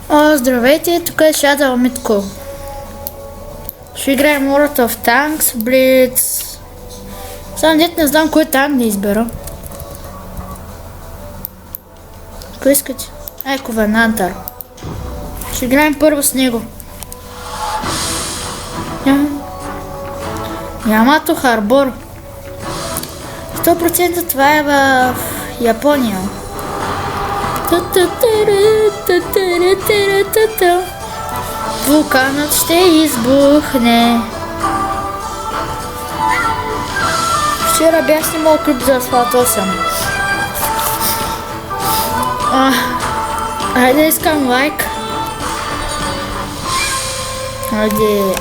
Здравейте, тук е Shadow Mitko. Ще играем World of Tanks, Blitz. Само дет не знам кой танк да избера. Кой искате? Covenanter. Ще играем първо с него. Ямато Харбор. 100% това е в Япония. Вулканът ще избухне. Вчера бях снимал клип за Asphalt 8. Айде искам лайк. Айде.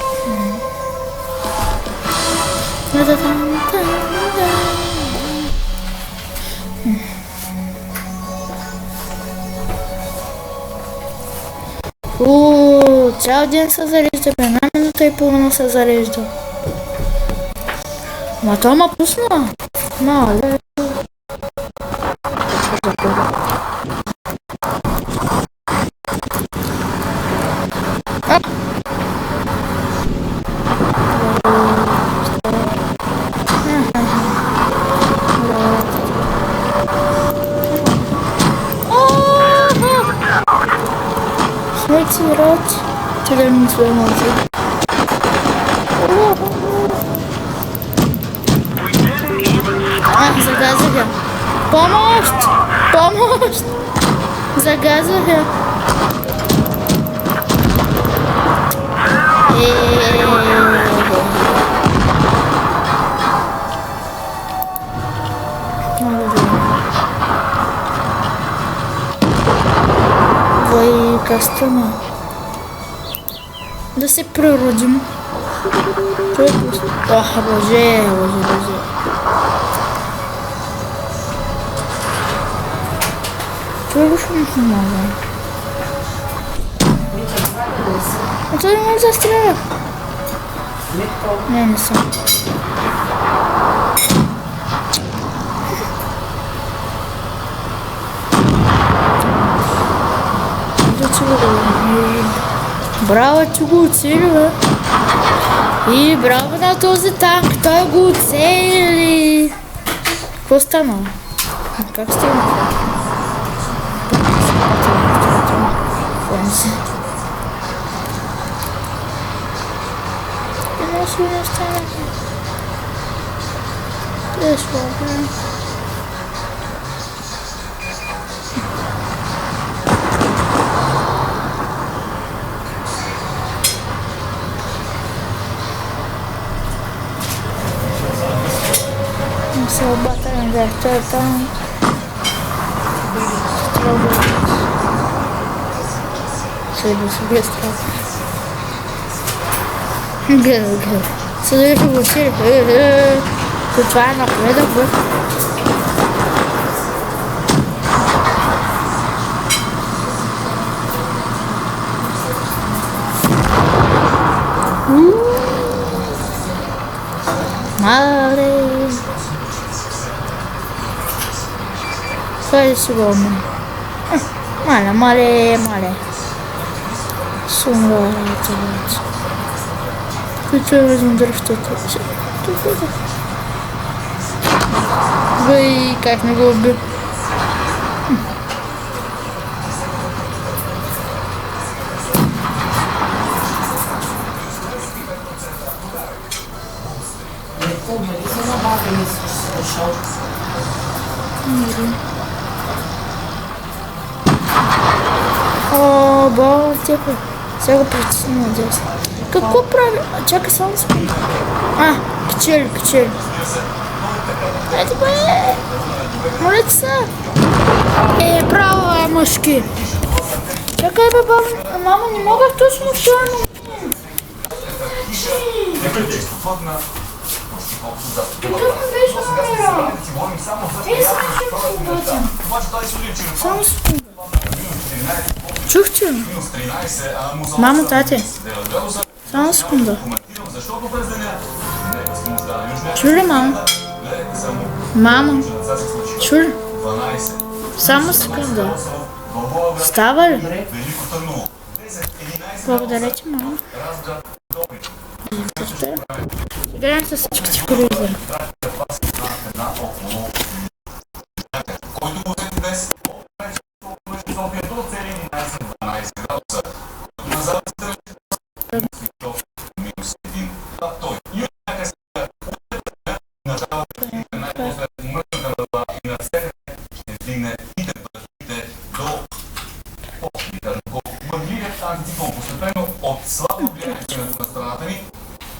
Цял ден се зарежда, 1,5 минута се зарежда. Ма това ма пусна. Мале. Смейте рот. Телем своя мозък. Загазаха. Помощ! Помощ! Загазаха. Ой, как странно. Да се природим. Боже. Това ще ми помага. А това не може да стреля. Не съм. Браво, че го оцели, и браво на този танк, той го оцели. Какво стана? Как стана? Не стана. Saya bata yang datang. Sudah Gel. Sudah bocil. Tutwa anak beda bro. Male. Questo uomo. Male. Sono ragazzi. Tutto un дрифтото. Бей, как не го убил. Типа, сега притесня здесь. Какво прави? Чакай само секунда. Печели. Ето бе! Молете се! Браво, мъжки! Чакай бе, баба! Мама, не мога точно в това момент. Какъв не беше номера? Само секунда. Чухте? Мамо, тате. Само секунда. Чули, мамо? Мамо. Чули? Само секунда. Става ли? Благодаря ти, мама. Гледам с всичките круизери.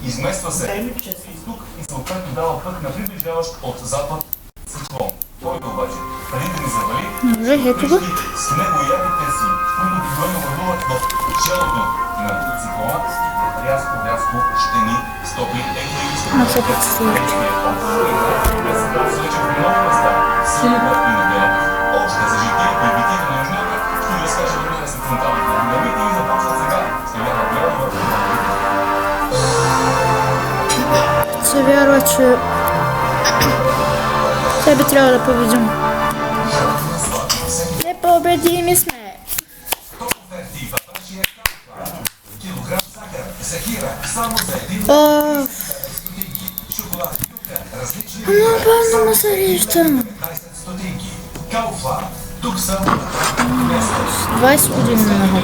Измества се в изток и съответно дава път на приближаващ от запад циклон. Който обаче, преди да ни завали, с него ядите си, които обикновено върлуват в челото на циклона, рязко ще ни стопи еквилибристично. Вече по много места, силно и надела, още за житието и битието на южната, ще ви разкажа време с централните динамити и започват сега. Сега нагледам върху. Се вярва, че тебе трябва да победим. Непобедими сме. Напълно се рещам. 20 години на ход.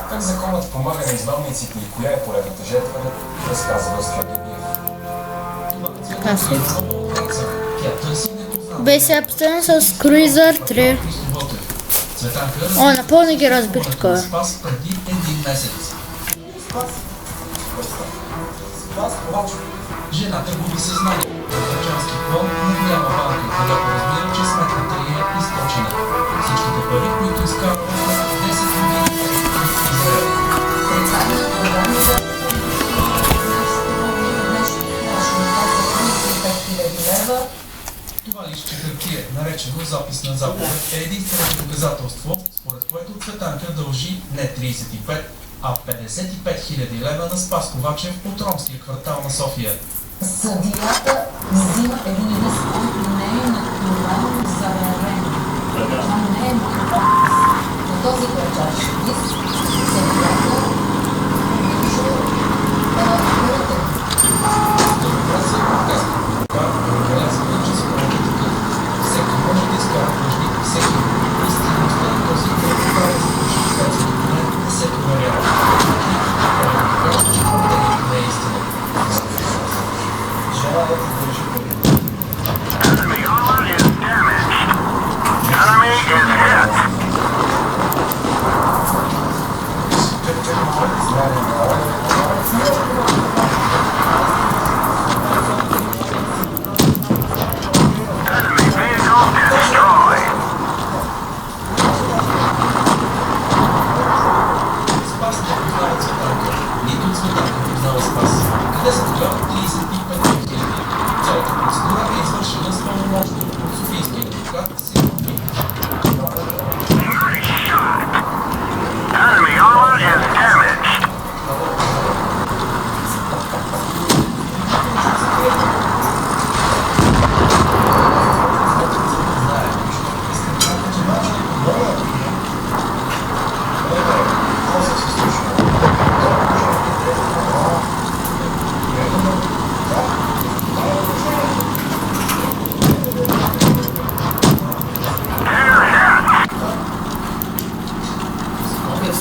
Как законът помага на измамниците и коя е поредната жертва, разказва Скандинавия. Беше абстен с Круизър 3. О, напълно ги разбих такова. Спас преди един месец. Жената губи съзнание в Врачански клон на голяма банка, където разбира, че сметката ѝ е източена. Всичките пари, които изкарва след 10 години, това листче хартия, наречено запис на заповед, е единственото доказателство, според което Цветанка дължи не 35, а 55 000 лева на Спас Ковачев от ромския квартал на София. Съдията взима един риск, който не е натурално заверен. Това не е Спас не познава Цветанка, нито Цветанка познава Спас. Къде са тогава 35 000? Цялата процедура е извършена с пълномощно от софийския адвокат Симон Митев. Enemy armor is damaged.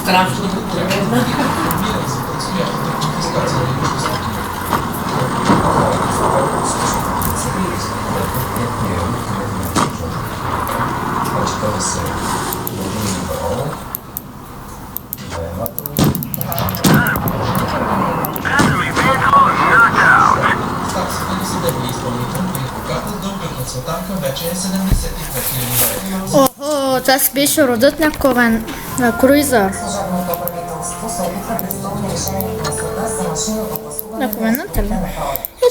Страшно да погледна. Информиран за предстоящата конфискация на имуществото. Значи това се дължи на барона, заемател. Enemy vehicle knocked out. Таксата на съдебния изпълнител и адвоката дългът на Цветанка вече е 75 000 лева. Охо, това си беше родът на круизър. Служебното правителство се опитва да изпълни решението на съда за машинното гласуване. На коменната ли?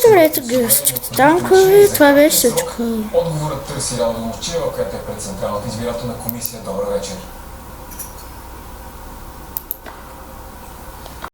Добре, ето ги всичките танкове. Това беше всичко. Отговорът търси Радо Мовчева, която е пред Централната избирателна комисия. Добър вечер.